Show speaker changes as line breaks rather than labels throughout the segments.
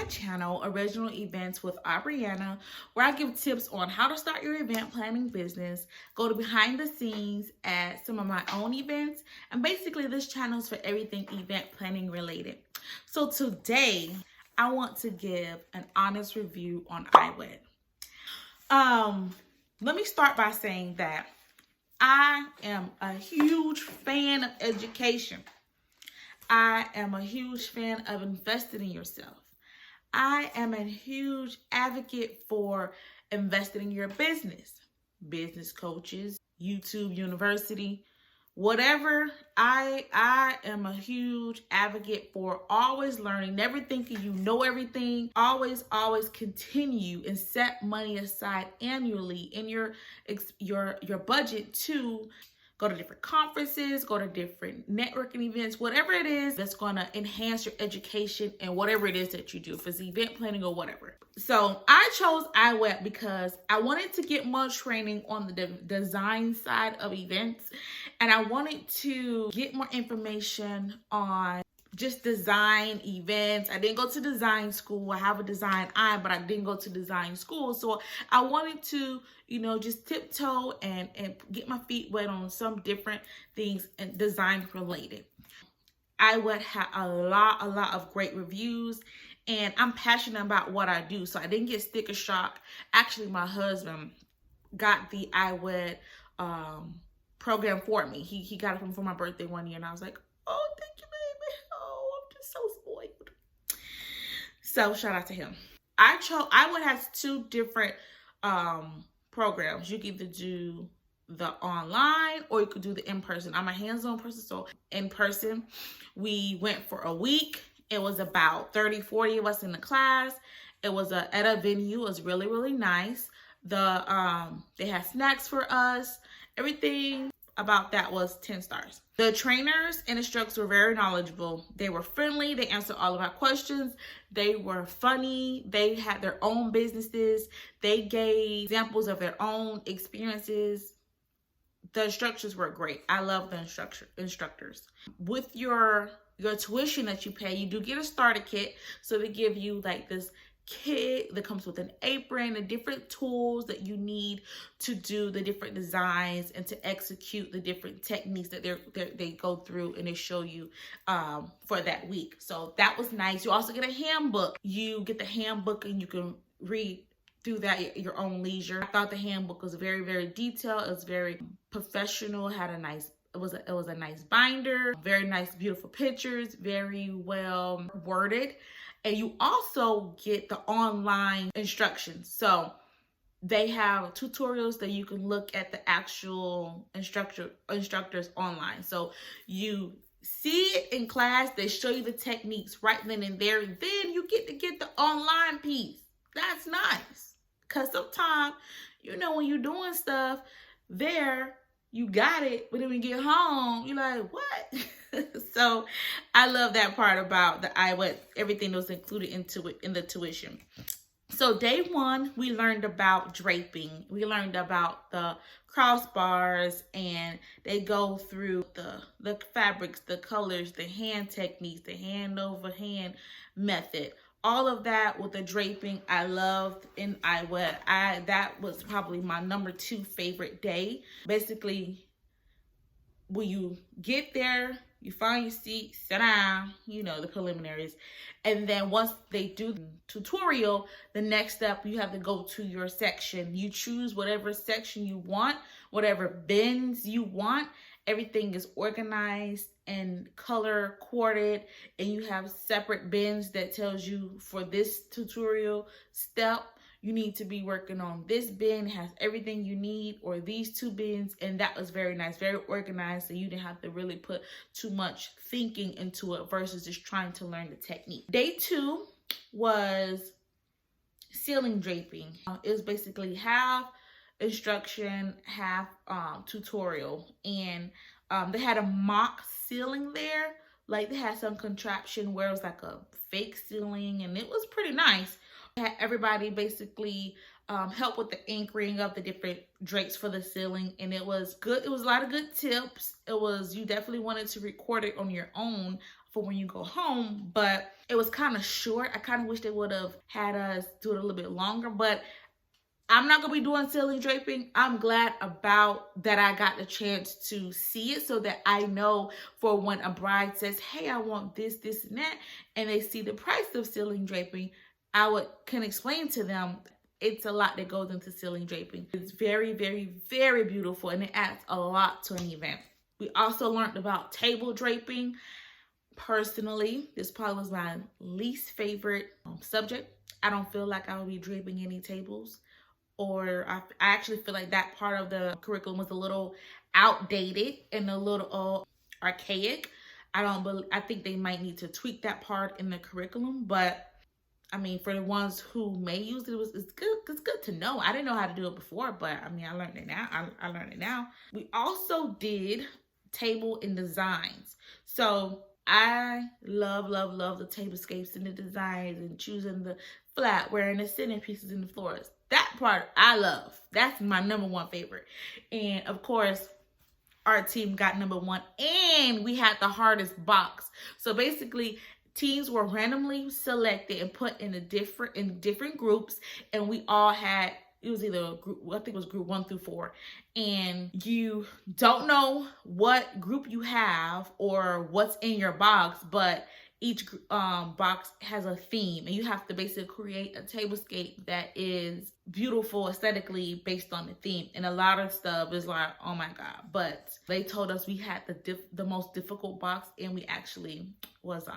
channel, Original Events with Aubriana, where I give tips on how to start your event planning business, go to behind the scenes at some of my own events, and basically this channel is for everything event planning related. So today, I want to give an honest review on IWED. Let me start by saying that I am a huge fan of education. I am a huge fan of investing in yourself. I am a huge advocate for investing in your business coaches, YouTube University, whatever. I am a huge advocate for always learning, never thinking you know everything. Always continue and set money aside annually in your budget to go to different conferences, go to different networking events, whatever it is that's going to enhance your education and whatever it is that you do, if it's event planning or whatever. So I chose IWED because I wanted to get more training on the design side of events, and I wanted to get more information on just design events. I didn't go to design school. I have a design eye, but I didn't go to design school. So I wanted to, just tiptoe and get my feet wet on some different things and design related. IWED had a lot of great reviews, and I'm passionate about what I do. So I didn't get sticker shock. Actually, my husband got the IWED program for me. He got it for my birthday one year, and I was like, oh, thank you, baby. Oh, I'm just so spoiled. So shout out to him. IWED has two different programs. You can either do the online or you could do the in-person. I'm a hands-on person, so in person. We went for a week. It was about 30-40 of us in the class. It was at a venue. It was really nice. They had snacks for us. Everything about that was 10 stars. The trainers and instructors were very knowledgeable. They were friendly. They answered all of our questions. They were funny. They had their own businesses. They gave examples of their own experiences. The instructors were great. I love the instructors. With your tuition that you pay, you do get a starter kit. So they give you like this kit that comes with an apron and different tools that you need to do the different designs and to execute the different techniques that they go through and they show you for that week. So that was nice. You also get a handbook. You get the handbook and you can read through that at your own leisure. I thought the handbook was very detailed. It was very professional. Had a nice It was a nice binder, very nice, beautiful pictures, very well worded. And you also get the online instructions. So they have tutorials that you can look at the actual instructors online. So you see it in class, they show you the techniques right then and there, and then you get to get the online piece. That's nice. Because sometimes, when you're doing stuff there, you got it, but then when you get home, you're like, what? So I love that part about the IWED, everything that was included in the tuition. So day one, we learned about draping. We learned about the crossbars, and they go through the fabrics, the colors, the hand techniques, the hand over hand method. All of that with the draping, I loved in IWED. That was probably my number 2 favorite day. Basically, when you get there, you find your seat, sit down, the preliminaries. And then once they do the tutorial, the next step, you have to go to your section. You choose whatever section you want, whatever bins you want. Everything is organized and color coded, and you have separate bins that tells you for this tutorial step, you need to be working on this bin, has everything you need, or these 2 bins. And that was very nice, very organized, so you didn't have to really put too much thinking into it versus just trying to learn the technique. Day 2 was ceiling draping. It was basically half instruction, half tutorial, and they had a mock ceiling there. Like, they had some contraption where it was like a fake ceiling, and it was pretty nice. Had everybody basically help with the anchoring of the different drapes for the ceiling, and it was good. It was a lot of good tips. You definitely wanted to record it on your own for when you go home, but it was kind of short. I kind of wish they would have had us do it a little bit longer, but I'm not going to be doing ceiling draping. I'm glad about that I got the chance to see it so that I know for when a bride says, hey, I want this, this, and that, and they see the price of ceiling draping, can explain to them it's a lot that goes into ceiling draping. It's very, very, very beautiful, and it adds a lot to an event. We also learned about table draping. Personally, this probably was my least favorite subject. I don't feel like I would be draping any tables, or I actually feel like that part of the curriculum was a little outdated and a little archaic. I think they might need to tweak that part in the curriculum, but I mean, for the ones who may use it, it's good to know. I didn't know how to do it before, but I mean, I learned it now. I learned it now. We also did table and designs. So I love the tablescapes and the designs and choosing the flatware and the centerpieces and the floors. That part I love. That's my #1 favorite. And of course, our team got #1, and we had the hardest box. So basically, teams were randomly selected and put in different groups, and we all had, it was either a group, I think it was group 1 through 4, and you don't know what group you have or what's in your box, but each box has a theme, and you have to basically create a tablescape that is beautiful aesthetically based on the theme. And a lot of stuff is like, oh my God. But they told us we had the most difficult box, and we actually was,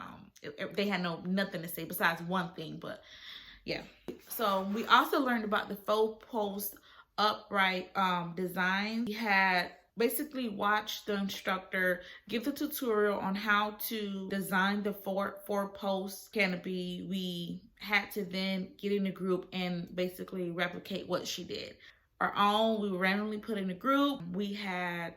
they had nothing to say besides one thing, but yeah. So we also learned about the faux post upright design. We had basically watched the instructor give the tutorial on how to design the four-post canopy. We had to then get in a group and basically replicate what she did. Our own, we were randomly put in a group. We had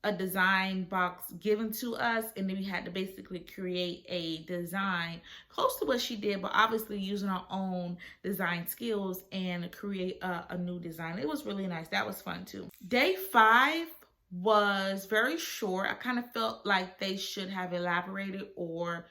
a design box given to us, and then we had to basically create a design close to what she did, but obviously using our own design skills and create a new design. It was really nice. That was fun too. Day 5 was very short. I kind of felt like they should have elaborated or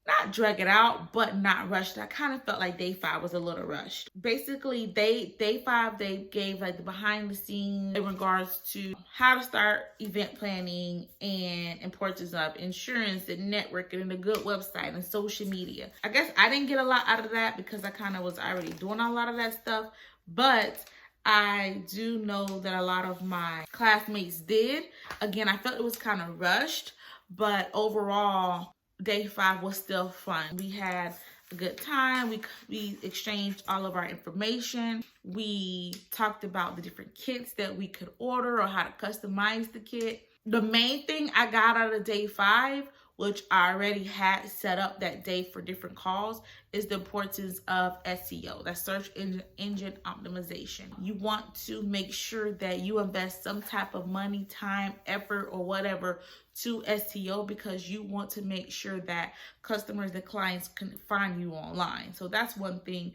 not drag it out, but not rushed. I kind of felt like day 5 was a little rushed. Basically, day 5, they gave like the behind the scenes in regards to how to start event planning and importance of insurance and networking and a good website and social media. I guess I didn't get a lot out of that because I kind of was already doing a lot of that stuff, but I do know that a lot of my classmates did. Again, I felt it was kind of rushed, but overall, day 5 was still fun. We had a good time. We exchanged all of our information. We talked about the different kits that we could order or how to customize the kit. The main thing I got out of day 5, which I already had set up that day for different calls, is the importance of SEO, that's search engine optimization. You want to make sure that you invest some type of money, time, effort, or whatever to SEO, because you want to make sure that customers and clients can find you online. So that's one thing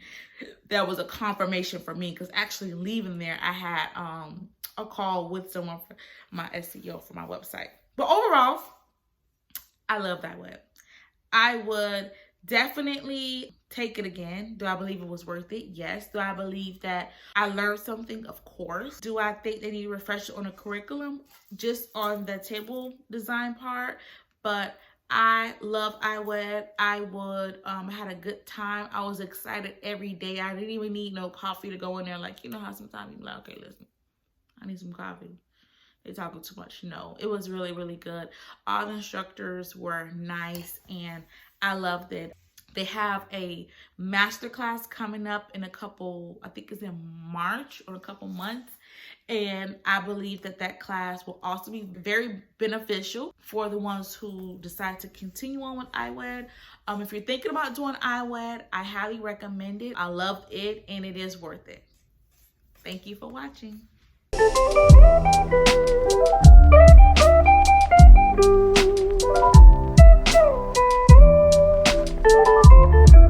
that was a confirmation for me, because actually leaving there, I had a call with someone for my SEO for my website. But overall, I love IWED. I would definitely take it again. Do I believe it was worth it? Yes. Do I believe that I learned something? Of course. Do I think they need a refresher on the curriculum? Just on the table design part. But I love IWED. I had a good time. I was excited every day. I didn't even need no coffee to go in there. Like, you know how sometimes you're like, okay, listen, I need some coffee. They're talking too much. No, it was really, really good. All the instructors were nice, and I loved it. They have a masterclass coming up in a couple, I think it's in March or a couple months. And I believe that that class will also be very beneficial for the ones who decide to continue on with IWED. If you're thinking about doing IWED, I highly recommend it. I loved it, and it is worth it. Thank you for watching.